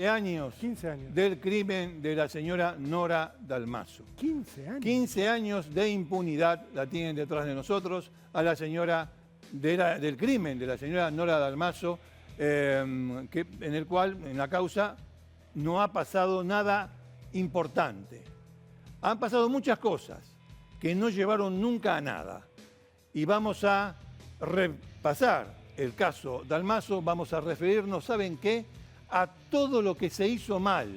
años 15 años. del crimen de la señora Nora Dalmaso. 15 años. 15 años de impunidad la tienen detrás de nosotros a la señora del crimen de la señora Nora Dalmaso, en el cual, en la causa, no ha pasado nada importante. Han pasado muchas cosas que no llevaron nunca a nada. Y vamos a repasar el caso Dalmaso, vamos a referirnos, ¿saben qué?, a todo lo que se hizo mal.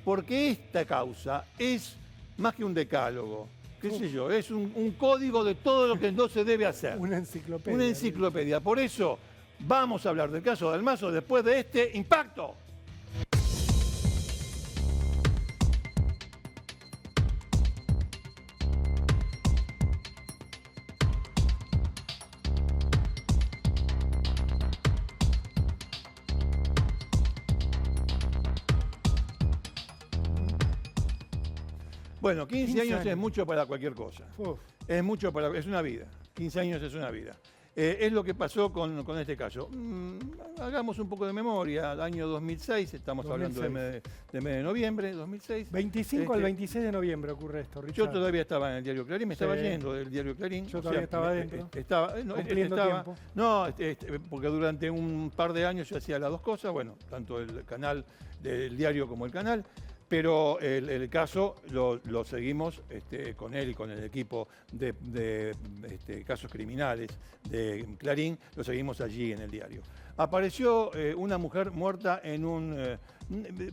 Porque esta causa es más que un decálogo, qué sé yo, es un código de todo lo que no se debe hacer. Una enciclopedia. Una enciclopedia. Por eso vamos a hablar del caso Dalmaso después de este impacto. Bueno, 15 años es mucho para cualquier cosa. Uf. Es una vida. 15 años es una vida. Es lo que pasó con este caso. Hagamos un poco de memoria. Año 2006, estamos 2006. hablando de mes de noviembre, 2006. 25 al 26 de noviembre ocurre esto, Richard. Yo todavía estaba en el diario Clarín, me estaba yendo del diario Clarín. Yo todavía estaba adentro. Cumpliendo tiempo. No, porque durante un par de años yo hacía las dos cosas, bueno, tanto el canal del diario como el canal. Pero el caso lo seguimos con él y con el equipo de casos criminales de Clarín, lo seguimos allí en el diario. Apareció una mujer muerta en un...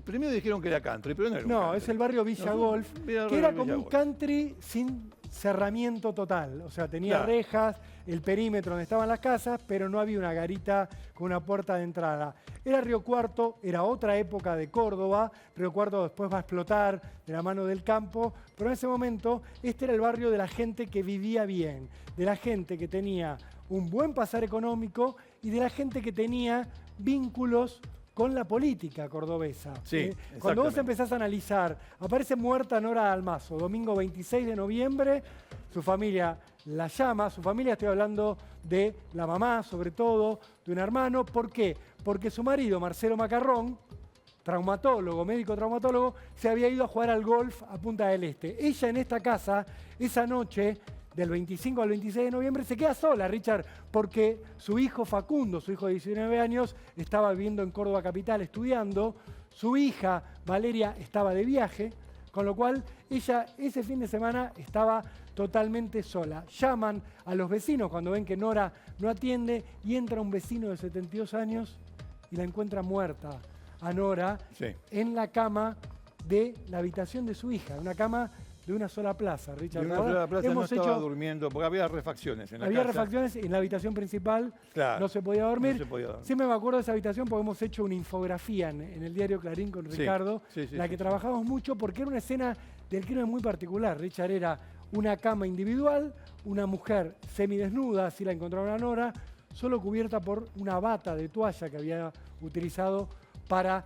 primero dijeron que era country, pero no era un country. Es el barrio Villa Golf, que era como un country sin cerramiento total. O sea, tenía rejas, el perímetro donde estaban las casas, pero no había una garita con una puerta de entrada. Era Río Cuarto, era otra época de Córdoba. Río Cuarto después va a explotar de la mano del campo, pero en ese momento este era el barrio de la gente que vivía bien, de la gente que tenía un buen pasar económico y de la gente que tenía vínculos con la política cordobesa. Sí, Cuando vos empezás a analizar, aparece muerta Nora Dalmaso, domingo 26 de noviembre, su familia la llama, su familia, estoy hablando de la mamá sobre todo, de un hermano. ¿Por qué? Porque su marido, Marcelo Macarrón, traumatólogo, médico traumatólogo, se había ido a jugar al golf a Punta del Este. Ella en esta casa, esa noche, del 25 al 26 de noviembre, se queda sola, Richard, porque su hijo Facundo, su hijo de 19 años, estaba viviendo en Córdoba capital estudiando, su hija Valeria estaba de viaje, con lo cual ella ese fin de semana estaba totalmente sola. Llaman a los vecinos cuando ven que Nora no atiende y entra un vecino de 72 años y la encuentra muerta a Nora en la cama de la habitación de su hija, una cama de una sola plaza, Richard. De una sola plaza no estaba durmiendo, porque había refacciones en la casa. Había refacciones en la habitación principal, no se podía dormir. No se podía dormir. Siempre me acuerdo de esa habitación porque hemos hecho una infografía en el diario Clarín con Ricardo, la que trabajamos mucho porque era una escena del crimen muy particular. Richard, era una cama individual, una mujer semidesnuda, así la encontraron a Nora, solo cubierta por una bata de toalla que había utilizado para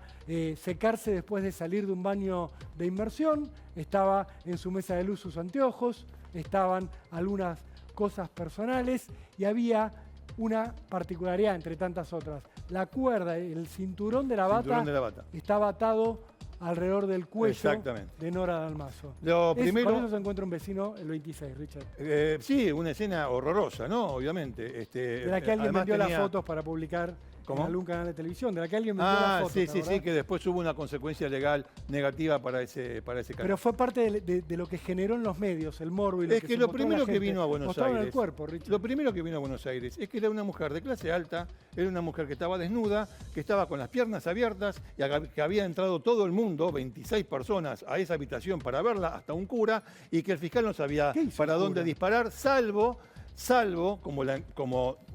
secarse después de salir de un baño de inmersión. Estaba en su mesa de luz sus anteojos, estaban algunas cosas personales y había una particularidad entre tantas otras. La cuerda, el cinturón de la bata estaba atado alrededor del cuello de Nora Dalmaso. Con eso se encuentra un vecino el 26, Richard. Sí, una escena horrorosa, ¿no? Obviamente. De la que alguien vendió las fotos para publicar en algún canal de televisión, de la que alguien vendió las fotos. Sí, que después hubo una consecuencia legal negativa para ese canal. Pero fue parte de lo que generó en los medios, el morbo y lo que lo primero que vino a Buenos Aires. El cuerpo, Richard. Lo primero que vino a Buenos Aires es que era una mujer de clase alta, era una mujer que estaba desnuda, que estaba con las piernas abiertas y que había entrado todo el mundo, 26 personas, a esa habitación para verla, hasta un cura, y que el fiscal no sabía para dónde disparar, salvo,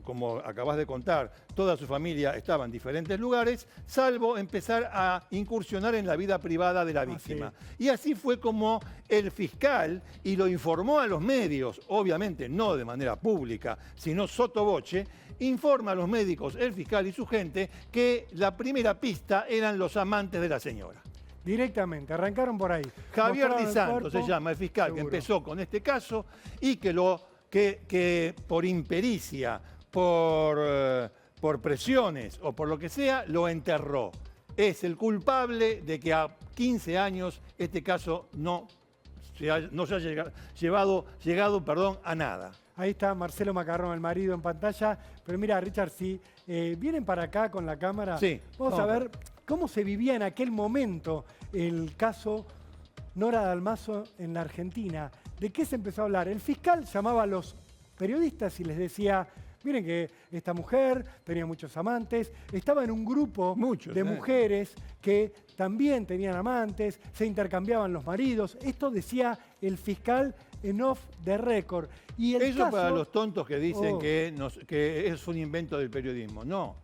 como acabas de contar, toda su familia estaba en diferentes lugares, salvo empezar a incursionar en la vida privada de la víctima. Y así fue como el fiscal, y lo informó a los medios, obviamente no de manera pública, sino sotto voce, informa a los médicos, el fiscal y su gente, que la primera pista eran los amantes de la señora. Directamente, arrancaron por ahí. Javier Di Santo se llama el fiscal que empezó con este caso y que por impericia, por presiones o por lo que sea, lo enterró. es el culpable de que a 15 años este caso no se haya llegado a nada. Ahí está Marcelo Macarrón, el marido, en pantalla. Pero mira, Richard, si vienen para acá con la cámara, Sí, vamos a ver cómo se vivía en aquel momento el caso Nora Dalmaso en la Argentina. ¿De qué se empezó a hablar? El fiscal llamaba a los periodistas y les decía, miren que esta mujer tenía muchos amantes, estaba en un grupo de mujeres que también tenían amantes, se intercambiaban los maridos. Esto decía el fiscal en off the record. Y eso caso, para los tontos que dicen que es un invento del periodismo. No,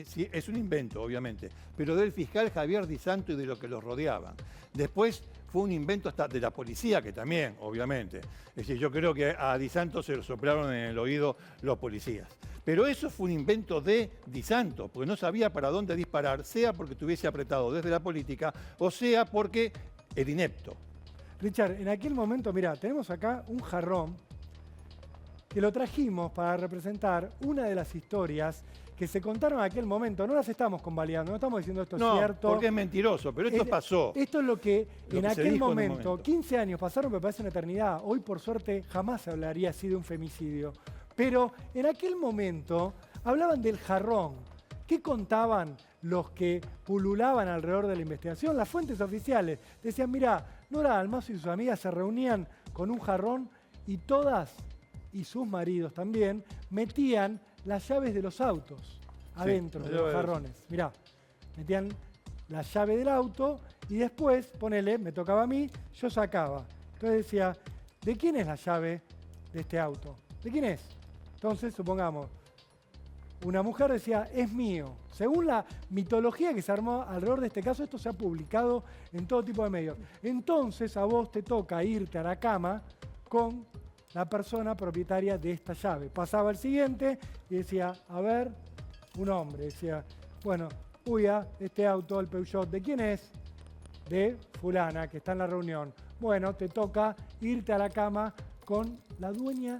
sí, es un invento, obviamente, pero del fiscal Javier Di Santo y de lo que los rodeaban. Después fue un invento hasta de la policía, que también, obviamente. Es decir, yo creo que a Di Santo se lo soplaron en el oído los policías. Pero eso fue un invento de Di Santo, porque no sabía para dónde disparar, sea porque estuviese apretado desde la política, o sea porque era inepto. Richard, en aquel momento, mira, tenemos acá un jarrón que lo trajimos para representar una de las historias que se contaron en aquel momento. No las estamos convalidando, no estamos diciendo esto es cierto. Porque es mentiroso, pero esto pasó. Esto es lo que en aquel momento, 15 años pasaron, me parece una eternidad. Hoy, por suerte, jamás se hablaría así de un femicidio. Pero en aquel momento hablaban del jarrón. ¿Qué contaban los que pululaban alrededor de la investigación? Las fuentes oficiales decían, mirá, Nora Dalmaso y sus amigas se reunían con un jarrón y todas, y sus maridos también, metían las llaves de los autos adentro de los jarrones. Mirá, metían la llave del auto y después, ponele, me tocaba a mí, yo sacaba. Entonces decía, ¿de quién es la llave de este auto? ¿De quién es? Entonces, supongamos, una mujer decía, es mío. Según la mitología que se armó alrededor de este caso, esto se ha publicado en todo tipo de medios. Entonces, a vos te toca irte a la cama con la persona propietaria de esta llave. Pasaba el siguiente y decía, a ver, un hombre. Decía, bueno, uya, este auto, el Peugeot, ¿de quién es? De fulana, que está en la reunión. Bueno, te toca irte a la cama con la dueña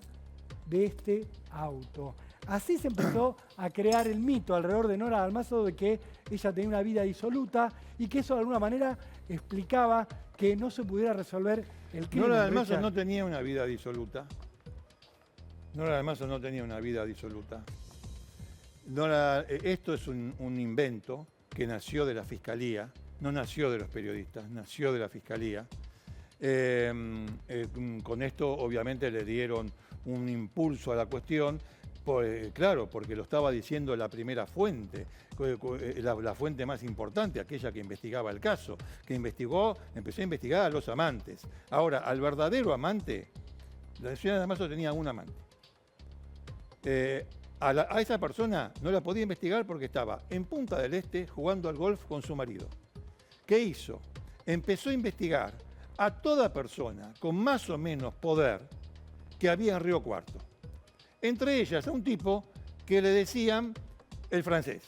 de este auto. Así se empezó a crear el mito alrededor de Nora Dalmaso de que ella tenía una vida disoluta y que eso de alguna manera explicaba que no se pudiera resolver el crimen. Nora Dalmaso no tenía una vida disoluta. Nora Dalmaso no tenía una vida disoluta. Esto es un invento que nació de la Fiscalía, no nació de los periodistas, nació de la Fiscalía. Con esto obviamente le dieron un impulso a la cuestión. Claro, porque lo estaba diciendo la primera fuente, la fuente más importante, aquella que investigaba el caso, que empezó a investigar a los amantes. Ahora, al verdadero amante, la señora Dalmaso tenía un amante. A esa persona no la podía investigar porque estaba en Punta del Este jugando al golf con su marido. ¿Qué hizo? Empezó a investigar a toda persona con más o menos poder que había en Río Cuarto. Entre ellas a un tipo que le decían el francés.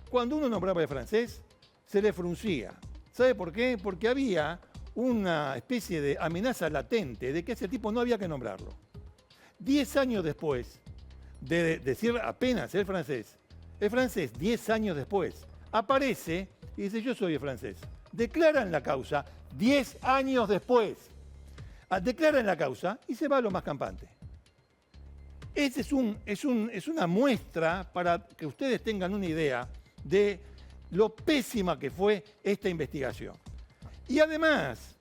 Cuando uno nombraba el francés, se le fruncía. ¿Sabe por qué? Porque había una especie de amenaza latente de que ese tipo no había que nombrarlo. 10 años después de decir apenas el francés 10 años después, aparece y dice yo soy el francés. Declaran la causa 10 años después. Declara en la causa y se va a lo más campante. Ese es una muestra para que ustedes tengan una idea de lo pésima que fue esta investigación. Y además,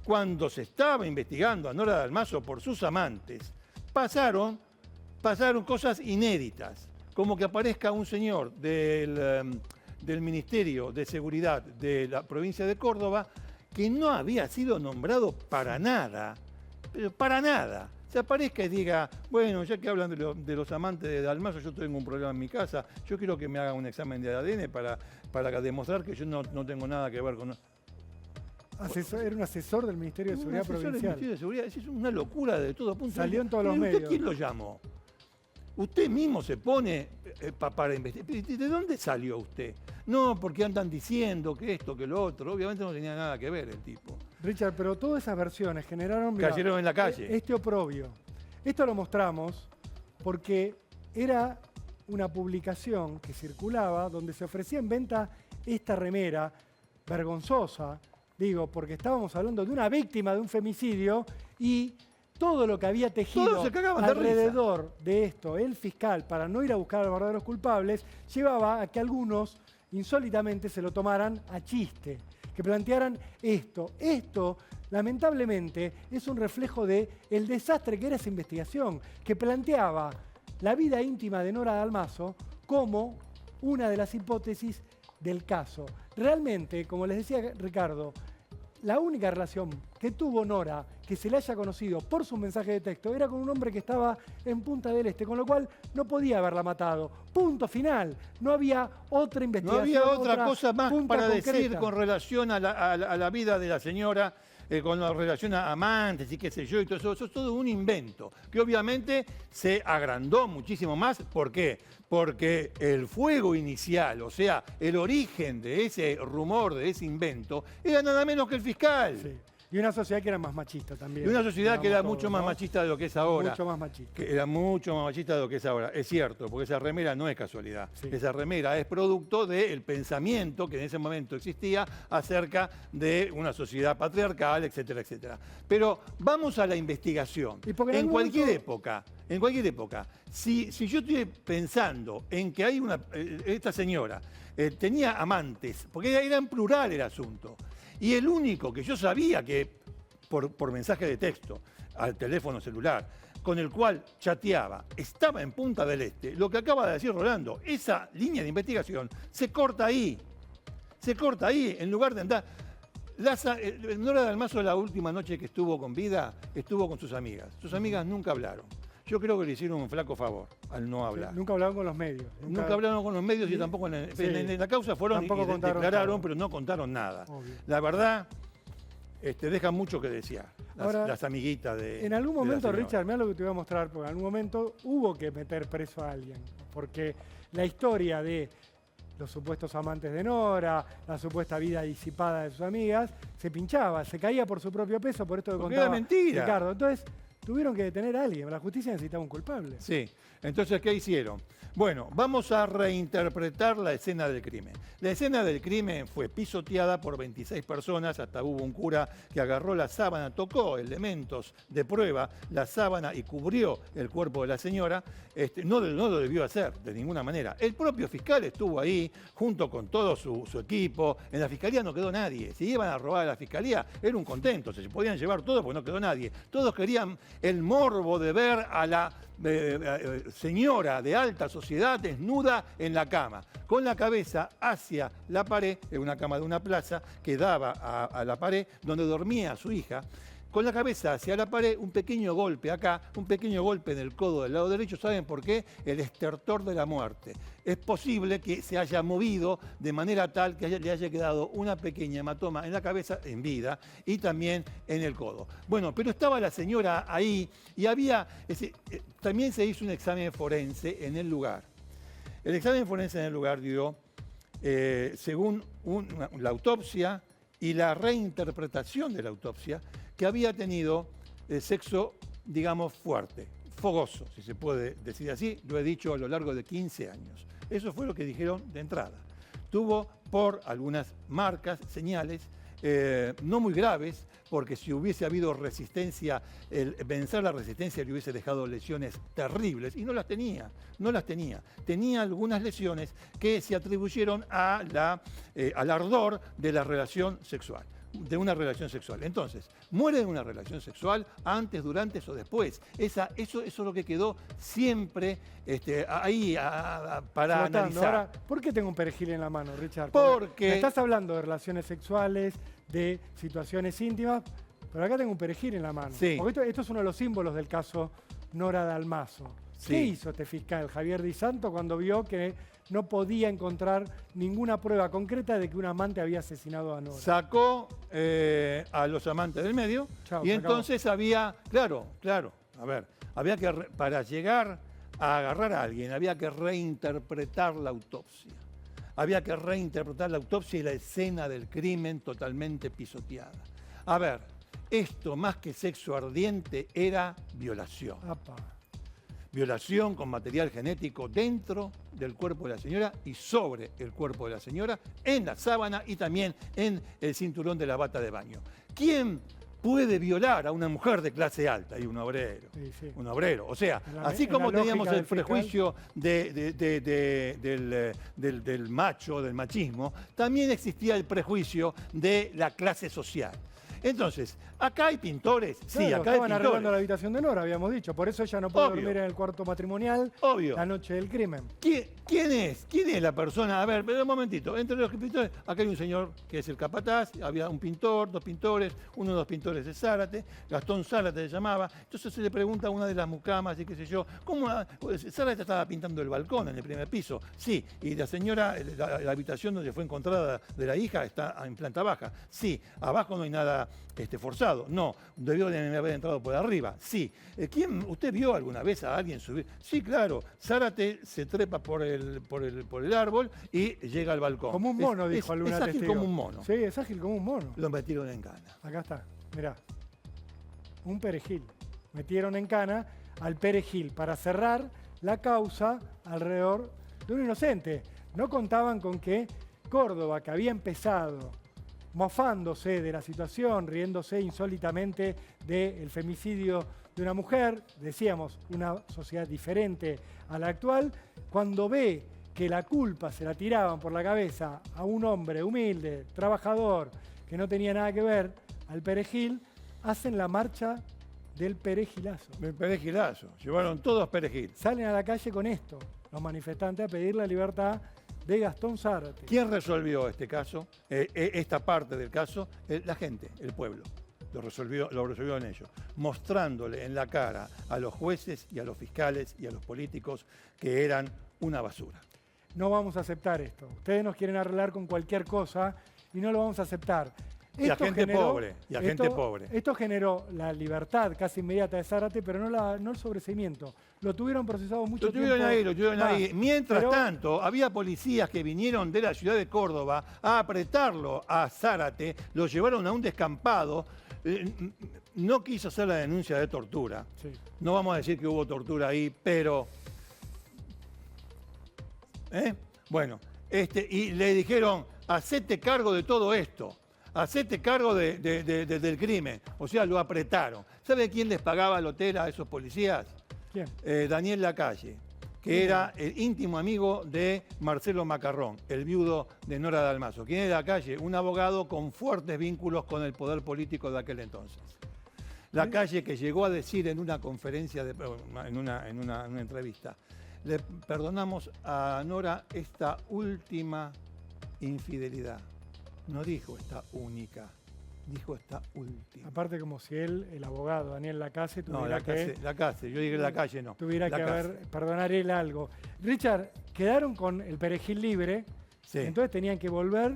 cuando se estaba investigando a Nora Dalmaso por sus amantes, pasaron cosas inéditas, como que aparezca un señor del Ministerio de Seguridad de la provincia de Córdoba que no había sido nombrado para nada, pero para nada. Se aparezca y diga, bueno, ya que hablan de los amantes de Dalmaso, yo tengo un problema en mi casa, yo quiero que me hagan un examen de ADN para demostrar que yo no tengo nada que ver con... Era un asesor del Ministerio de Seguridad Provincial. Del Ministerio de Seguridad, es una locura de todo punto. Salió en todos los medios. ¿Usted quién lo llamó? Usted mismo se pone para investigar. ¿De dónde salió usted? No, porque andan diciendo que esto, que lo otro. Obviamente no tenía nada que ver el tipo. Richard, pero todas esas versiones generaron... Cayeron en la calle. Este oprobio. Esto lo mostramos porque era una publicación que circulaba donde se ofrecía en venta esta remera vergonzosa, digo, porque estábamos hablando de una víctima de un femicidio y todo lo que había tejido Todos se cagaban de alrededor de esto, el fiscal, para no ir a buscar a los verdaderos culpables, llevaba a que algunos insólitamente se lo tomaran a chiste, que plantearan esto. Esto, lamentablemente, es un reflejo del desastre que era esa investigación, que planteaba la vida íntima de Nora Dalmazo como una de las hipótesis del caso. Realmente, como les decía Ricardo, la única relación que tuvo Nora, que se le haya conocido por su mensaje de texto, era con un hombre que estaba en Punta del Este, con lo cual no podía haberla matado. Punto final. No había otra investigación. No había otra cosa más para concreta decir con relación a la vida de la señora, con la relación a amantes y qué sé yo, y todo eso. Eso es todo un invento, que obviamente se agrandó muchísimo más. ¿Por qué? Porque el fuego inicial, o sea, el origen de ese rumor, de ese invento, era nada menos que el fiscal. Sí. Y una sociedad que era más machista también. Y una sociedad que era todos, mucho más machista de lo que es ahora. Mucho más machista. Que era mucho más machista de lo que es ahora. Es cierto, porque esa remera no es casualidad. Sí. Esa remera es producto del pensamiento que en ese momento existía acerca de una sociedad patriarcal, etcétera, etcétera. Pero vamos a la investigación. Y porque En cualquier época, si yo estoy pensando en que hay esta señora tenía amantes, porque era en plural el asunto, y el único que yo sabía que por mensaje de texto al teléfono celular, con el cual chateaba, estaba en Punta del Este, lo que acaba de decir Rolando, esa línea de investigación se corta ahí. Se corta ahí, en lugar de andar. Nora Dalmazo, la última noche que estuvo con vida, estuvo con sus amigas. Sus amigas nunca hablaron. Yo creo que le hicieron un flaco favor al no hablar. Sí, nunca hablaron con los medios. Nunca hablaron con los medios y tampoco en la causa fueron y declararon, pero no contaron nada. Obvio. La verdad, deja mucho que desear, las amiguitas de. En algún de la momento, señora. Richard, mirá lo que te voy a mostrar, porque en algún momento hubo que meter preso a alguien, porque la historia de los supuestos amantes de Nora, la supuesta vida disipada de sus amigas, se pinchaba, se caía por su propio peso, por esto que Porque contaba era mentira. Ricardo. Entonces, tuvieron que detener a alguien, la justicia necesitaba un culpable. Sí, entonces, ¿qué hicieron? Bueno, vamos a reinterpretar la escena del crimen. La escena del crimen fue pisoteada por 26 personas, hasta hubo un cura que agarró la sábana, tocó elementos de prueba, la sábana y cubrió el cuerpo de la señora. No lo debió hacer de ninguna manera. El propio fiscal estuvo ahí, junto con todo su equipo. En la fiscalía no quedó nadie. Si iban a robar a la fiscalía, era un contento, se podían llevar todo porque no quedó nadie. Todos querían el morbo de ver a la señora de alta sociedad desnuda en la cama, con la cabeza hacia la pared, en una cama de una plaza que daba a la pared donde dormía su hija, con la cabeza hacia la pared, un pequeño golpe acá, un pequeño golpe en el codo del lado derecho. ¿Saben por qué? El estertor de la muerte. Es posible que se haya movido de manera tal que le haya quedado una pequeña hematoma en la cabeza, en vida, y también en el codo. Bueno, pero estaba la señora ahí y también se hizo un examen forense en el lugar. El examen forense en el lugar dio, según la autopsia y la reinterpretación de la autopsia, que había tenido sexo, digamos, fuerte, fogoso, si se puede decir así. Lo he dicho a lo largo de 15 años. Eso fue lo que dijeron de entrada. Tuvo por algunas marcas, señales, no muy graves, porque si hubiese habido resistencia, vencer la resistencia le hubiese dejado lesiones terribles, y no las tenía. Tenía algunas lesiones que se atribuyeron al ardor de la relación sexual. Entonces, muere de una relación sexual antes, durante o después. Eso es lo que quedó siempre ahí para Flotando. analizar. Ahora, ¿por qué tengo un perejil en la mano, Richard? Porque me estás hablando de relaciones sexuales, de situaciones íntimas, pero acá tengo un perejil en la mano. Sí. Porque esto es uno de los símbolos del caso Nora Dalmazo. Sí. ¿Qué hizo este fiscal, Javier Di Santo, cuando vio que no podía encontrar ninguna prueba concreta de que un amante había asesinado a Nora? Sacó a los amantes del medio. Chau, y se entonces había que, para llegar a agarrar a alguien, había que reinterpretar la autopsia. Había que reinterpretar la autopsia y la escena del crimen totalmente pisoteada. A ver, esto más que sexo ardiente era violación. Apa. violación con material genético dentro del cuerpo de la señora y sobre el cuerpo de la señora, en la sábana y también en el cinturón de la bata de baño. ¿Quién puede violar a una mujer de clase alta? Y un obrero. Sí, sí. Un obrero. O sea, En la- así en como la teníamos lógica el del fiscal. prejuicio del macho, del machismo, también existía el prejuicio de la clase social. Entonces, acá hay pintores, sí, Claro, acá hay estaban arreglando la pintores. habitación de Nora, habíamos dicho. Por eso ella no puede Obvio. dormir en el cuarto matrimonial Obvio. la noche del crimen. ¿Quién es? ¿Quién es la persona? A ver, pero un momentito. Entre los pintores, acá hay un señor que es el capataz, había un pintor, dos pintores, uno de los pintores es Zárate, Gastón Zárate se llamaba. Entonces se le pregunta a una de las mucamas y qué sé yo, ¿cómo? Zárate estaba pintando el balcón en el primer piso. Sí, y la señora, la habitación donde fue encontrada de la hija está en planta baja. Sí, abajo no hay nada forzado. No, debió de haber entrado por arriba. Sí. ¿Usted vio alguna vez a alguien subir? Sí, claro. Zárate se trepa por el árbol y llega al balcón. Como un mono, dijo alguna Es ágil testigo. como un mono. Sí, es ágil como un mono. Lo metieron en cana. Acá está, mirá. Un perejil. Metieron en cana al perejil para cerrar la causa alrededor de un inocente. No contaban con que Córdoba, que había empezado mofándose de la situación, riéndose insólitamente del femicidio de una mujer, decíamos, una sociedad diferente a la actual, cuando ve que la culpa se la tiraban por la cabeza a un hombre humilde, trabajador, que no tenía nada que ver, al perejil, hacen la marcha del perejilazo. El perejilazo. Llevaron todos perejil. Salen a la calle con esto, los manifestantes, a pedir la libertad de Gastón Zárate. ¿Quién resolvió este caso? Esta parte del caso, la gente, el pueblo. Lo resolvió en ellos, mostrándole en la cara a los jueces y a los fiscales y a los políticos que eran una basura. No vamos a aceptar esto. Ustedes nos quieren arreglar con cualquier cosa y no lo vamos a aceptar. Y a gente pobre, y a gente pobre. Esto generó la libertad casi inmediata de Zárate, pero no el sobreseimiento. Lo tuvieron procesado mucho tiempo. Lo tuvieron ahí. más. Mientras Pero tanto, había policías que vinieron de la ciudad de Córdoba a apretarlo a Zárate, lo llevaron a un descampado. No quiso hacer la denuncia de tortura. Sí. No vamos a decir que hubo tortura ahí, pero... Bueno, y le dijeron, hacete cargo de todo esto. Hacete cargo del crimen. O sea, lo apretaron. ¿Sabe quién les pagaba el hotel a esos policías? ¿Quién? Daniel Lacalle, que era el íntimo amigo de Marcelo Macarrón, el viudo de Nora Dalmazo. ¿Quién era Lacalle? Un abogado con fuertes vínculos con el poder político de aquel entonces. Lacalle, que llegó a decir en una conferencia, en una entrevista, le perdonamos a Nora esta última infidelidad. No dijo esta única, dijo esta última. Aparte, como si él, el abogado Daniel Lacalle, No, tuviera Lacalle, yo dije Lacalle no. tuviera que perdonar él algo. Richard, quedaron con el perejil libre, Sí. entonces tenían que volver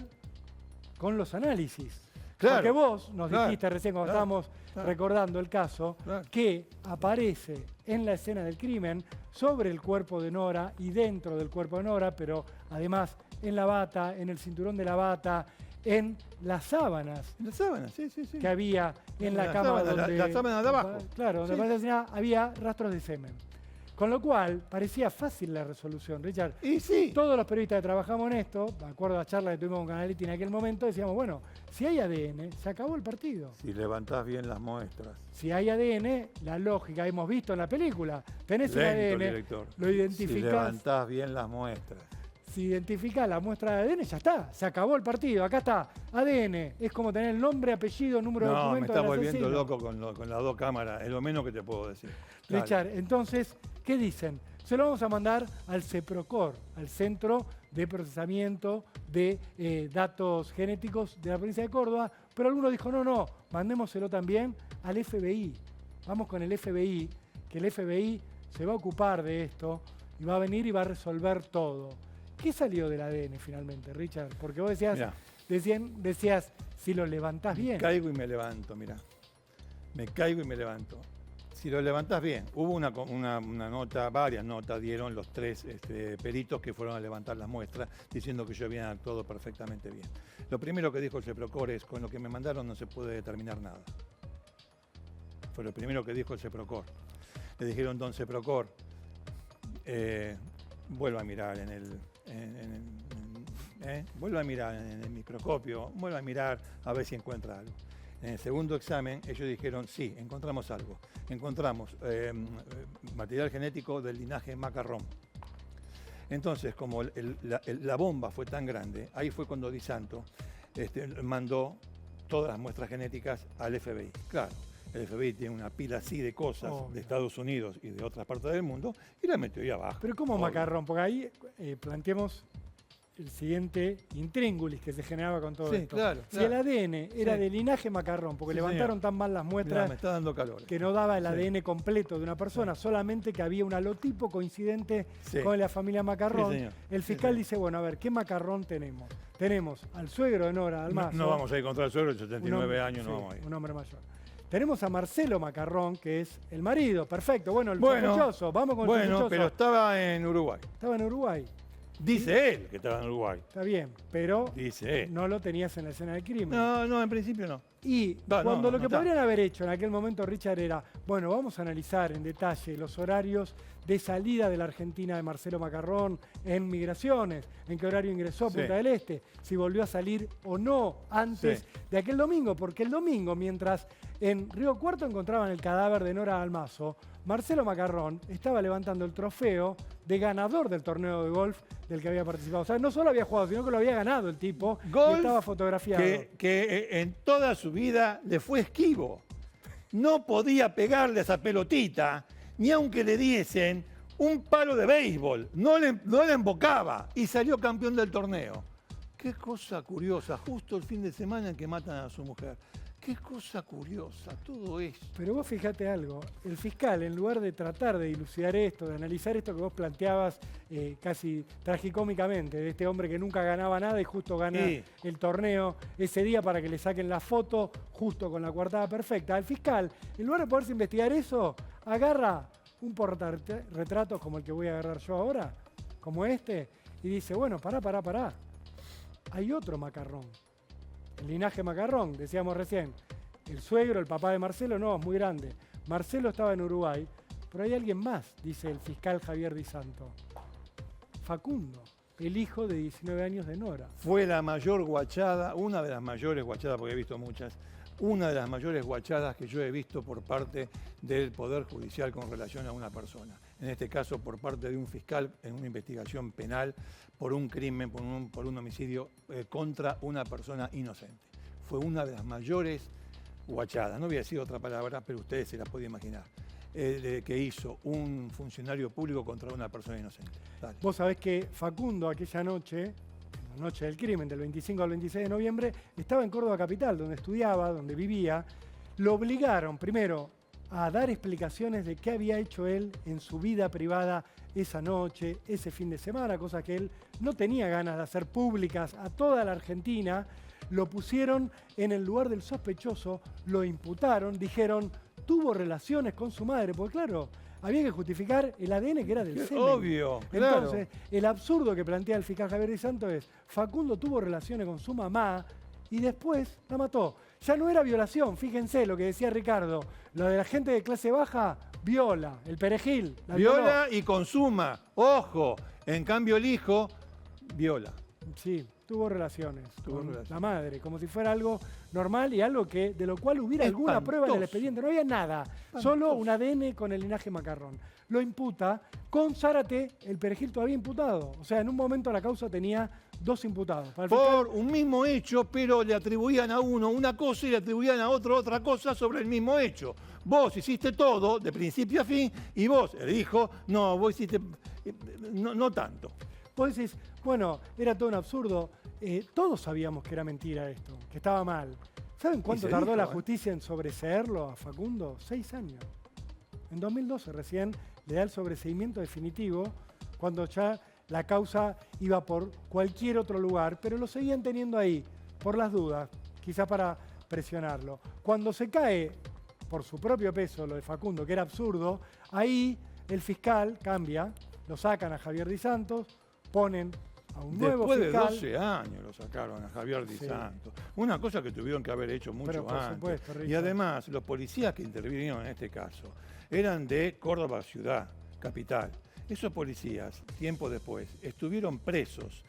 con los análisis. Claro, Porque vos nos claro, dijiste recién cuando claro, estábamos claro. recordando el caso, Claro. que aparece en la escena del crimen sobre el cuerpo de Nora y dentro del cuerpo de Nora, pero además en la bata, en el cinturón de la bata, en las sábanas La sábana, sí. que había en la La cama sábana, donde... la sábana de abajo. Claro, donde Sí. aparecía, había rastros de semen. Con lo cual, parecía fácil la resolución, Richard. Y sí. Todos los periodistas que trabajamos en esto, de acuerdo a la charla que tuvimos con Canaletti en aquel momento, decíamos, bueno, si hay ADN, se acabó el partido. Si levantás bien las muestras. Si hay ADN, la lógica, hemos visto en la película, tenés un Lento, ADN, director. lo Si identificás, levantás bien las muestras. si identificás la muestra de ADN, ya está, se acabó el partido, acá está, ADN, es como tener el nombre, apellido, número de No, me documento estás del volviendo asesino. loco con las dos cámaras, es lo menos que te puedo decir. Dale. Richard, entonces, ¿qué dicen? Se lo vamos a mandar al CEPROCOR, al Centro de Procesamiento de Datos Genéticos de la provincia de Córdoba, pero alguno dijo, no, mandémoselo también al FBI. Vamos con el FBI, que el FBI se va a ocupar de esto y va a venir y va a resolver todo. ¿Qué salió del ADN finalmente, Richard? Porque vos decías, Mirá. si lo levantás bien. Me caigo y me levanto, mirá. Me caigo y me levanto. Si lo levantás bien, hubo una nota, varias notas dieron los tres peritos que fueron a levantar las muestras diciendo que yo había actuado perfectamente bien. Lo primero que dijo el CEPROCOR es, con lo que me mandaron no se puede determinar nada. Fue lo primero que dijo el CEPROCOR. Le dijeron, don CEPROCOR, vuelva a mirar vuelva a mirar en el microscopio, vuelva a mirar a ver si encuentra algo. En el segundo examen ellos dijeron, sí, encontramos algo. Encontramos material genético del linaje Macarrón. Entonces, como la bomba fue tan grande, ahí fue cuando Di Santo mandó todas las muestras genéticas al FBI. Claro, el FBI tiene una pila así de cosas de Estados Unidos y de otras partes del mundo y la metió ahí abajo. Pero ¿cómo Macarrón? Porque ahí planteemos el siguiente intríngulis que se generaba con todo esto. Claro, si el ADN era de linaje Macarrón, porque levantaron tan mal las muestras. Mirá, me está dando calor. Que no daba el ADN completo de una persona, solamente que había un halotipo coincidente con la familia Macarrón. El fiscal dice, bueno, a ver, ¿qué Macarrón tenemos? Tenemos al suegro de Nora Dalmaso. No vamos a ir contra el suegro de 79 años, no vamos a ir. Un hombre mayor. Tenemos a Marcelo Macarrón, que es el marido, perfecto. Bueno, el sospechoso, vamos con el sospechoso. Bueno, pero estaba en Uruguay. Estaba en Uruguay. Dice él que estaba en Uruguay. Está bien, pero dice él. No lo tenías en la escena del crimen. No, en principio no. Y cuando lo que podrían haber hecho en aquel momento, Richard, era, bueno, vamos a analizar en detalle los horarios de salida de la Argentina de Marcelo Macarrón en migraciones, en qué horario ingresó a Punta del Este, si volvió a salir o no antes de aquel domingo, porque el domingo, mientras en Río Cuarto encontraban el cadáver de Nora Dalmaso, Marcelo Macarrón estaba levantando el trofeo de ganador del torneo de golf del que había participado. O sea, no solo había jugado, sino que lo había ganado el tipo. Golf, y estaba fotografiado. Que en toda su vida le fue esquivo. No podía pegarle a esa pelotita, ni aunque le diesen un palo de béisbol. No le embocaba y salió campeón del torneo. Qué cosa curiosa, justo el fin de semana en que matan a su mujer. Qué cosa curiosa, todo esto. Pero vos fíjate algo, el fiscal, en lugar de tratar de dilucidar esto, de analizar esto que vos planteabas casi tragicómicamente, de este hombre que nunca ganaba nada y justo gana el torneo ese día para que le saquen la foto justo con la coartada perfecta, el fiscal, en lugar de poderse investigar eso, agarra un portarretratos como el que voy a agarrar yo ahora, como este, y dice, bueno, pará. Hay otro Macarrón. El linaje Macarrón, decíamos recién. El suegro, el papá de Marcelo, no, es muy grande. Marcelo estaba en Uruguay, pero hay alguien más, dice el fiscal Javier Di Santo. Facundo, el hijo de 19 años de Nora. Fue la mayor guachada, una de las mayores guachadas, porque he visto muchas, una de las mayores guachadas que yo he visto por parte del Poder Judicial con relación a una persona. En este caso, por parte de un fiscal en una investigación penal por un crimen, por un homicidio contra una persona inocente. Fue una de las mayores guachadas, no voy a decir otra palabra, pero ustedes se la pueden imaginar, que hizo un funcionario público contra una persona inocente. Dale. Vos sabés que Facundo aquella noche, la noche del crimen, del 25 al 26 de noviembre, estaba en Córdoba Capital, donde estudiaba, donde vivía. Lo obligaron, primero, a dar explicaciones de qué había hecho él en su vida privada esa noche, ese fin de semana, cosa que él no tenía ganas de hacer públicas a toda la Argentina. Lo pusieron en el lugar del sospechoso, lo imputaron, dijeron, tuvo relaciones con su madre, porque claro, había que justificar el ADN que era del semen. Obvio, claro. Entonces, el absurdo que plantea el fiscal Javier Di Santo es, Facundo tuvo relaciones con su mamá y después la mató. Ya no era violación, fíjense lo que decía Ricardo, lo de la gente de clase baja, viola, el perejil. La viola y consuma, ojo, en cambio el hijo, viola. Sí, tuvo relaciones con la madre, como si fuera algo normal y algo que de lo cual hubiera alguna prueba en el expediente. No había nada, solo un ADN con el linaje Macarrón. Lo imputa con Zárate, el perejil todavía imputado. O sea, en un momento la causa tenía 2 imputados. Por un mismo hecho, pero le atribuían a uno una cosa y le atribuían a otro otra cosa sobre el mismo hecho. Vos hiciste todo, de principio a fin, y vos, el hijo, no, vos hiciste no tanto. Vos decís, bueno, era todo un absurdo. Todos sabíamos que era mentira esto, que estaba mal. ¿Saben cuánto tardó la justicia en sobreseerlo a Facundo? 6 años. En 2012 recién le da el sobreseimiento definitivo, cuando ya la causa iba por cualquier otro lugar, pero lo seguían teniendo ahí, por las dudas, quizás para presionarlo. Cuando se cae por su propio peso lo de Facundo, que era absurdo, ahí el fiscal cambia, lo sacan a Javier Di Santos, ponen a un nuevo fiscal. Después de 12 años lo sacaron a Javier Di Santos. Una cosa que tuvieron que haber hecho mucho antes. Supuesto, y además, los policías que intervinieron en este caso eran de Córdoba ciudad, capital. Esos policías, tiempo después, estuvieron presos.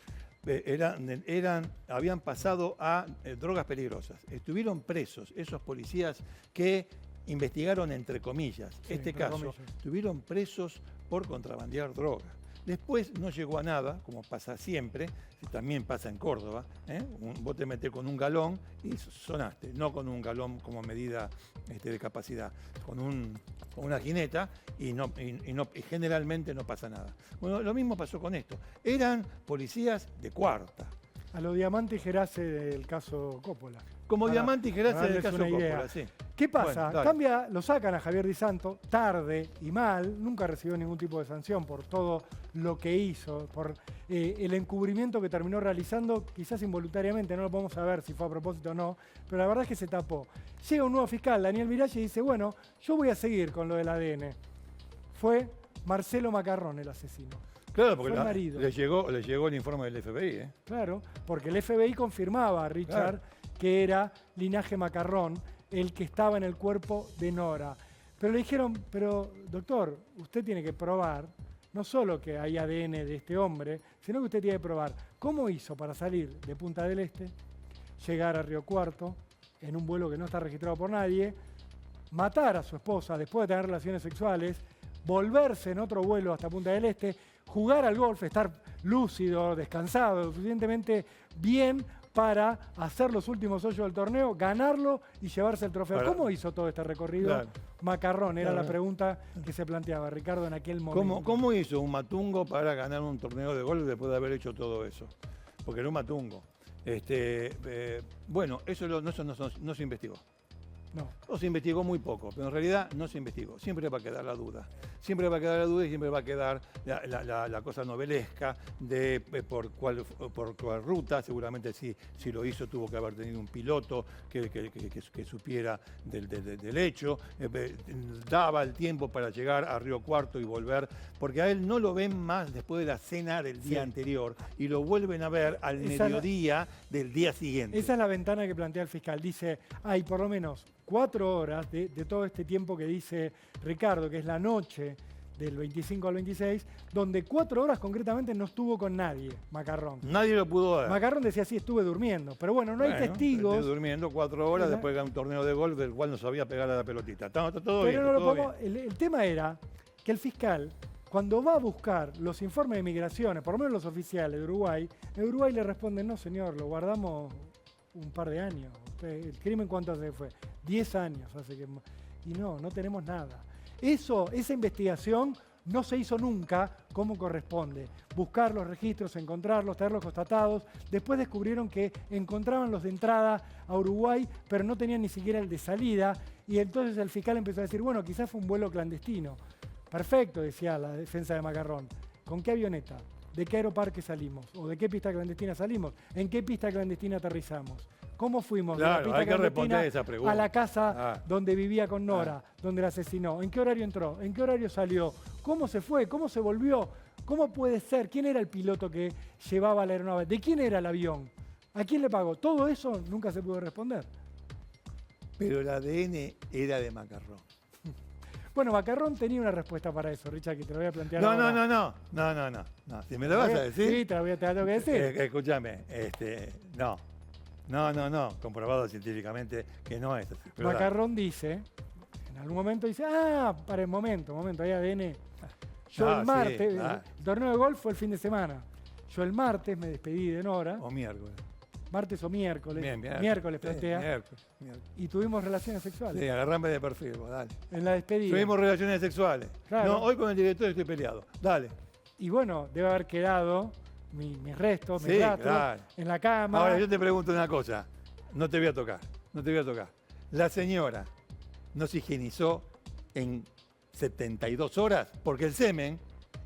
Habían pasado a drogas peligrosas. Estuvieron presos esos policías que investigaron entre comillas este caso. Estuvieron presos por contrabandear droga. Después no llegó a nada, como pasa siempre, también pasa en Córdoba. Vos te metés con un galón y sonaste, no con un galón como medida de capacidad, con una jineta y generalmente no pasa nada. Bueno, lo mismo pasó con esto. Eran policías de cuarta. A lo Diamante y Gerace del caso Coppola. Como Diamante y Gerace del caso Coppola, sí. ¿Qué pasa? Bueno, lo sacan a Javier Di Santo tarde y mal, nunca recibió ningún tipo de sanción por todo lo que hizo, por el encubrimiento que terminó realizando, quizás involuntariamente, no lo podemos saber si fue a propósito o no, pero la verdad es que se tapó. Llega un nuevo fiscal, Daniel Miralles, y dice, bueno, yo voy a seguir con lo del ADN. Fue Marcelo Macarrón el asesino. Claro, porque le llegó el informe del FBI. Claro, porque el FBI confirmaba a Richard que era linaje Macarrón el que estaba en el cuerpo de Nora. Pero le dijeron, pero doctor, usted tiene que probar no solo que hay ADN de este hombre, sino que usted tiene que probar cómo hizo para salir de Punta del Este, llegar a Río Cuarto, en un vuelo que no está registrado por nadie, matar a su esposa después de tener relaciones sexuales, volverse en otro vuelo hasta Punta del Este, jugar al golf, estar lúcido, descansado, lo suficientemente bien para hacer los últimos hoyos del torneo, ganarlo y llevarse el trofeo. ¿Cómo hizo todo este recorrido? Claro. Macarrón, era la pregunta que se planteaba Ricardo en aquel momento. ¿Cómo hizo un matungo para ganar un torneo de golf después de haber hecho todo eso? Porque era un matungo. Bueno, eso no se investigó. No. O se investigó muy poco, pero en realidad no se investigó. Siempre va a quedar la duda. Siempre va a quedar la duda y siempre va a quedar la cosa novelesca de por cuál ruta. Seguramente si lo hizo tuvo que haber tenido un piloto que supiera del hecho. Daba el tiempo para llegar a Río Cuarto y volver, porque a él no lo ven más después de la cena del día anterior y lo vuelven a ver al mediodía del día siguiente. Esa es la ventana que plantea el fiscal. Dice, hay por lo menos 4 horas de todo este tiempo que dice Ricardo, que es la noche del 25 al 26, donde 4 horas concretamente no estuvo con nadie, Macarrón. Nadie lo pudo ver. Macarrón decía, sí, estuve durmiendo, pero bueno, no hay testigos. Estuve durmiendo 4 horas después de un torneo de golf del cual no sabía pegar a la pelotita. Está todo bien. Pero no lo podemos, el tema era que el fiscal, cuando va a buscar los informes de migraciones, por lo menos los oficiales de Uruguay, en Uruguay le responden, no señor, lo guardamos un par de años. ¿El crimen cuánto hace fue? 10 años hace que... Y no tenemos nada. Esa investigación no se hizo nunca como corresponde. Buscar los registros, encontrarlos, tenerlos constatados. Después descubrieron que encontraban los de entrada a Uruguay, pero no tenían ni siquiera el de salida. Y entonces el fiscal empezó a decir, bueno, quizás fue un vuelo clandestino. Perfecto, decía la defensa de Macarrón. ¿Con qué avioneta? ¿De qué aeroparque salimos? ¿O de qué pista clandestina salimos? ¿En qué pista clandestina aterrizamos? ¿Cómo fuimos de la pista clandestina a la casa donde vivía con Nora, donde la asesinó? ¿En qué horario entró? ¿En qué horario salió? ¿Cómo se fue? ¿Cómo se volvió? ¿Cómo puede ser? ¿Quién era el piloto que llevaba la aeronave? ¿De quién era el avión? ¿A quién le pagó? Todo eso nunca se pudo responder. Pero el ADN era de Macarrón. Bueno, Macarrón tenía una respuesta para eso, Richard, que te lo voy a plantear ahora. No. Si me lo vas a decir. Sí, te lo tengo que decir. Escúchame, no. Comprobado científicamente que no es así. Macarrón dice, en algún momento dice, para el momento, hay ADN. Yo el martes, el torneo de golf fue el fin de semana. Yo el martes me despedí de Nora. O miércoles. Martes o miércoles. Miércoles plantea. Miércoles. Y tuvimos relaciones sexuales. Sí, agarrame de perfil, dale. En la despedida. Tuvimos relaciones sexuales. Claro. No, hoy con el director estoy peleado. Dale. Y bueno, debe haber quedado mis restos, mis datos en la cama. Ahora, yo te pregunto una cosa. No te voy a tocar. La señora no se higienizó en 72 horas porque el semen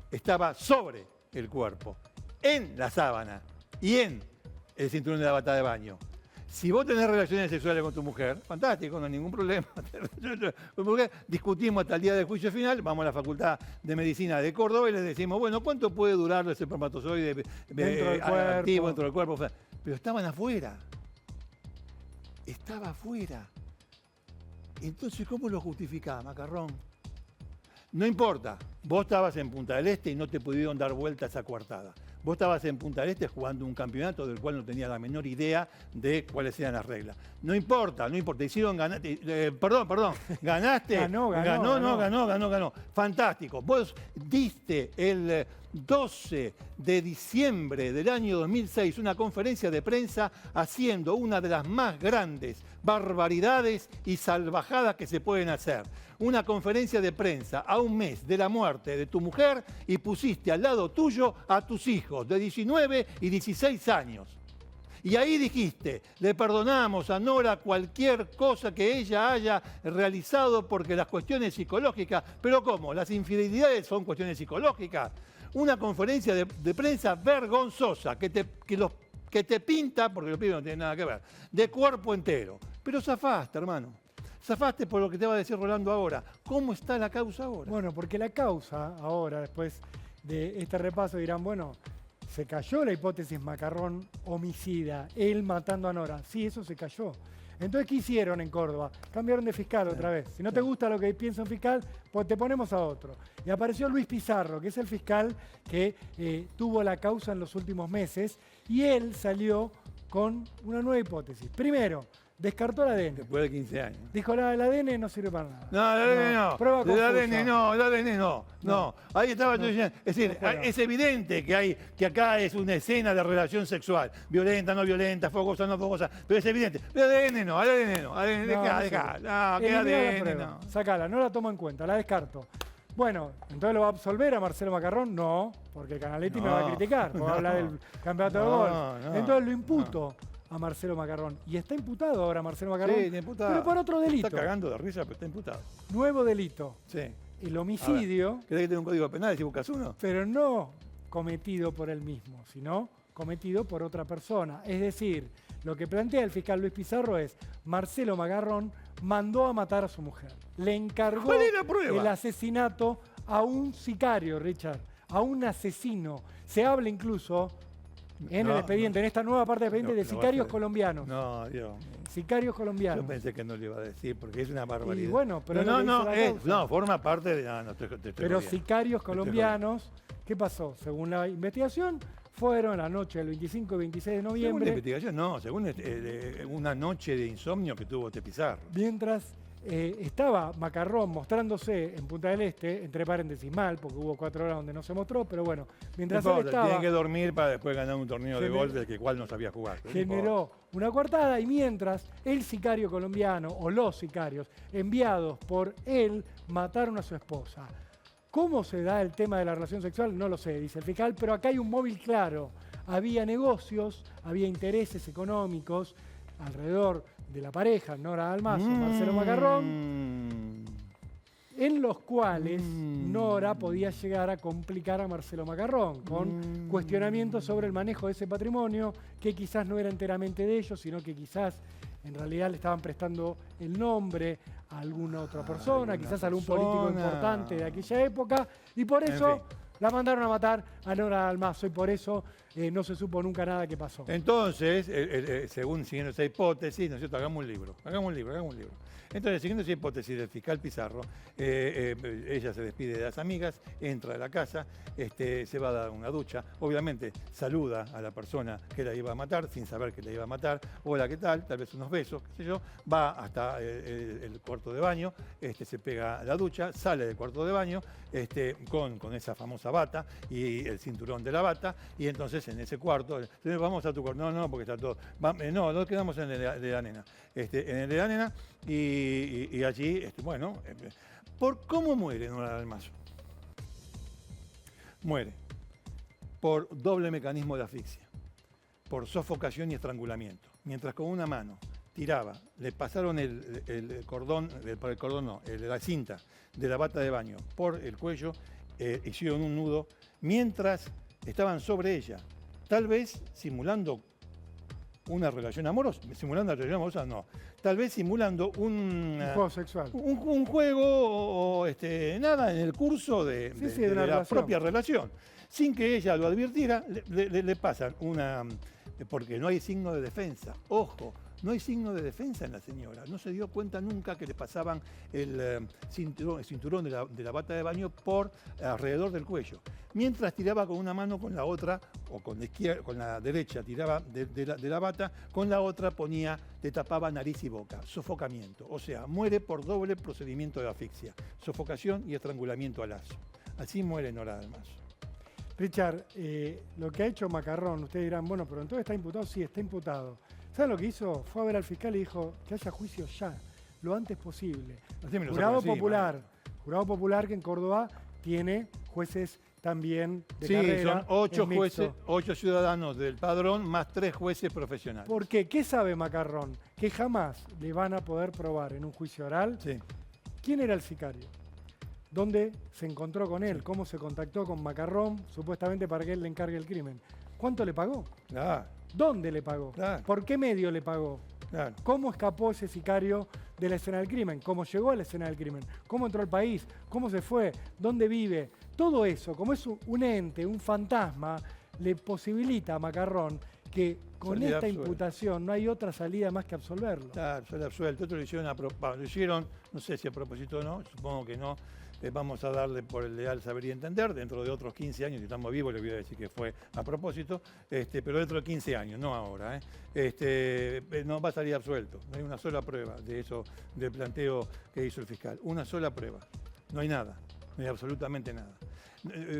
estaba sobre el cuerpo, en la sábana y en el cinturón de la bata de baño. Si vos tenés relaciones sexuales con tu mujer, fantástico, no hay ningún problema. Discutimos hasta el día del juicio final, vamos a la Facultad de Medicina de Córdoba y les decimos, bueno, ¿cuánto puede durar ese espermatozoide activo dentro del cuerpo? Pero estaban afuera. Estaba afuera. Entonces, ¿cómo lo justificás, Macarrón? No importa, vos estabas en Punta del Este y no te pudieron dar vuelta esa coartada. Vos estabas en Punta del Este jugando un campeonato del cual no tenía la menor idea de cuáles eran las reglas. No importa, hicieron ganar, perdón, ganaste. Ganó. Fantástico. Vos diste el 12 de diciembre del año 2006 una conferencia de prensa haciendo una de las más grandes barbaridades y salvajadas que se pueden hacer. Una conferencia de prensa a un mes de la muerte de tu mujer y pusiste al lado tuyo a tus hijos de 19 y 16 años. Y ahí dijiste, le perdonamos a Nora cualquier cosa que ella haya realizado porque las cuestiones psicológicas, pero ¿cómo? ¿Las infidelidades son cuestiones psicológicas? Una conferencia de prensa vergonzosa que te pinta, porque lo primero no tiene nada que ver, de cuerpo entero. Pero zafaste, hermano. Zafaste por lo que te va a decir Rolando ahora. ¿Cómo está la causa ahora? Bueno, porque la causa ahora, después de este repaso, dirán, bueno, se cayó la hipótesis Macarrón homicida, él matando a Nora. Sí, eso se cayó. Entonces, ¿qué hicieron en Córdoba? Cambiaron de fiscal otra vez. Si no te gusta lo que piensa un fiscal, pues te ponemos a otro. Y apareció Luis Pizarro, que es el fiscal que tuvo la causa en los últimos meses, y él salió con una nueva hipótesis. Primero, descartó el ADN. Después de 15 años. Dijo, el ADN no sirve para nada. No, el ADN no. Prueba el confusa. ADN no. Ahí estaba yo diciendo. Es decir, es evidente que acá es una escena de relación sexual. Violenta, no violenta, fogosa, no fogosa. Pero es evidente. El ADN no. Dejá. No, que ADN no. Sacala, no la tomo en cuenta, la descarto. Bueno, entonces lo va a absolver a Marcelo Macarrón. No, porque Canaletti me va a criticar. Porque va a hablar del campeonato de golf. Entonces lo imputo a Marcelo Macarrón. Y está imputado ahora Marcelo Macarrón. Sí, está imputado. Pero por otro delito. Está cagando de risa, pero está imputado. Nuevo delito. Sí. El homicidio. ¿Querés que tenga un código penal si buscas uno? Pero no cometido por él mismo, sino cometido por otra persona. Es decir, lo que plantea el fiscal Luis Pizarro es, Marcelo Macarrón mandó a matar a su mujer. Le encargó ¿Cuál es la prueba? el asesinato a un sicario, Richard, a un asesino. Se habla incluso en el expediente, en esta nueva parte del expediente, de sicarios colombianos. No, Dios. Sicarios colombianos. Yo pensé que no le iba a decir, porque es una barbaridad. Y bueno, pero no, forma parte de... No, te estoy pero jodiendo. sicarios colombianos, ¿qué pasó? Según la investigación, fueron la noche del 25 y 26 de Según noviembre. la investigación, no, según una noche de insomnio que tuvo Pizarro. Mientras estaba Macarrón mostrándose en Punta del Este, entre paréntesis mal, porque hubo 4 horas donde no se mostró, pero bueno, mientras él estaba... Tienen que dormir para después ganar un torneo de golf del cual no sabía jugar. Generó una coartada y mientras el sicario colombiano, o los sicarios, enviados por él, mataron a su esposa. ¿Cómo se da el tema de la relación sexual? No lo sé, dice el fiscal, pero acá hay un móvil claro. Había negocios, había intereses económicos alrededor de la pareja, Nora Dalmazo, Marcelo Macarrón, en los cuales Nora podía llegar a complicar a Marcelo Macarrón con cuestionamientos sobre el manejo de ese patrimonio, que quizás no era enteramente de ellos, sino que quizás en realidad le estaban prestando el nombre a alguna otra persona, quizás a algún político importante de aquella época, y por eso la mandaron a matar a Nora Dalmazo, y por eso no se supo nunca nada que pasó. Entonces, siguiendo esa hipótesis, ¿no es cierto? Hagamos un libro. Entonces, siguiendo esa hipótesis del fiscal Pizarro, ella se despide de las amigas, entra a la casa, se va a dar una ducha, obviamente saluda a la persona que la iba a matar, sin saber que la iba a matar, hola, ¿qué tal? Tal vez unos besos, qué sé yo, va hasta el cuarto de baño, se pega la ducha, sale del cuarto de baño, con esa famosa bata y el cinturón de la bata, y entonces en ese cuarto, vamos a tu cuarto, no, porque está todo, no, nos quedamos en el de la nena, en el de la nena, y allí, ¿por cómo muere Nora Dalmazo? Muere por doble mecanismo de asfixia, por sofocación y estrangulamiento. Mientras con una mano tiraba, le pasaron la cinta de la bata de baño por el cuello, hicieron un nudo, mientras estaban sobre ella, tal vez simulando una relación amorosa, no, tal vez simulando un juego sexual. Un juego o nada en el curso de la propia relación. Sin que ella lo advirtiera, le pasan porque no hay signo de defensa. Ojo, No hay signo de defensa en la señora. No se dio cuenta nunca que le pasaban el cinturón de la bata de baño por alrededor del cuello. Mientras tiraba con una mano, con la otra, o con la izquierda, con la derecha tiraba de la bata, con la otra le tapaba nariz y boca. Sofocamiento. O sea, muere por doble procedimiento de asfixia. Sofocación y estrangulamiento a lazo. Así muere Nora Dalmaso. Richard, lo que ha hecho Macarrón, ustedes dirán, bueno, pero entonces está imputado. Sí, está imputado. ¿Saben lo que hizo? Fue a ver al fiscal y dijo que haya juicio ya, lo antes posible. Jurado popular que en Córdoba tiene jueces también de carrera. Son 8 jueces, 8 ciudadanos del padrón, más 3 jueces profesionales. ¿Por qué? ¿Qué sabe Macarrón? Que jamás le van a poder probar en un juicio oral quién era el sicario, dónde se encontró con él, cómo se contactó con Macarrón, supuestamente para que él le encargue el crimen. ¿Cuánto le pagó? ¿Dónde le pagó? ¿Por qué medio le pagó? ¿Cómo escapó ese sicario de la escena del crimen? ¿Cómo llegó a la escena del crimen? ¿Cómo entró al país? ¿Cómo se fue? ¿Dónde vive? Todo eso, como es un ente, un fantasma, le posibilita a Macarrón que con esta imputación no hay otra salida más que absolverlo. Claro, sale absuelto. Otros lo hicieron, no sé si a propósito o no, supongo que no. Vamos a darle por el leal saber y entender, dentro de otros 15 años, si estamos vivos, le voy a decir que fue a propósito, pero dentro de 15 años, no ahora. No va a salir absuelto. No hay una sola prueba de eso, del planteo que hizo el fiscal. Una sola prueba. No hay nada, no hay absolutamente nada.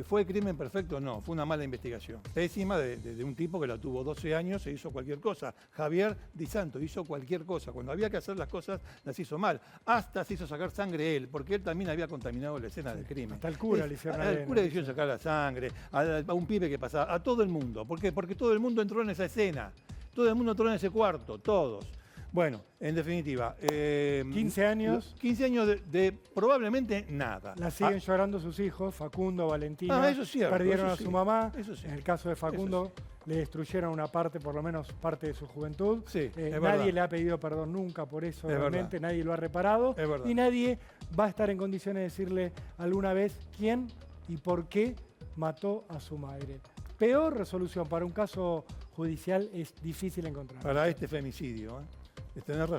¿Fue crimen perfecto? No, fue una mala investigación. Pésima de un tipo que la tuvo 12 años e hizo cualquier cosa. Javier Di Santo hizo cualquier cosa. Cuando había que hacer las cosas, las hizo mal. Hasta se hizo sacar sangre él, porque él también había contaminado la escena del crimen. Hasta el cura le hicieron al cura le hicieron sacar la sangre, a un pibe que pasaba, a todo el mundo. ¿Por qué? Porque todo el mundo entró en esa escena. Todo el mundo entró en ese cuarto, todos. Bueno, en definitiva... 15 años. 15 años de probablemente nada. La siguen llorando sus hijos, Facundo, Valentina. Eso es cierto, perdieron eso a su mamá. Eso sí. En el caso de Facundo, le destruyeron una parte, por lo menos parte de su juventud. Sí, nadie le ha pedido perdón nunca por eso, realmente. Nadie lo ha reparado. Es y nadie va a estar en condiciones de decirle alguna vez quién y por qué mató a su madre. Peor resolución para un caso judicial es difícil encontrar. Para este femicidio, es tener razón.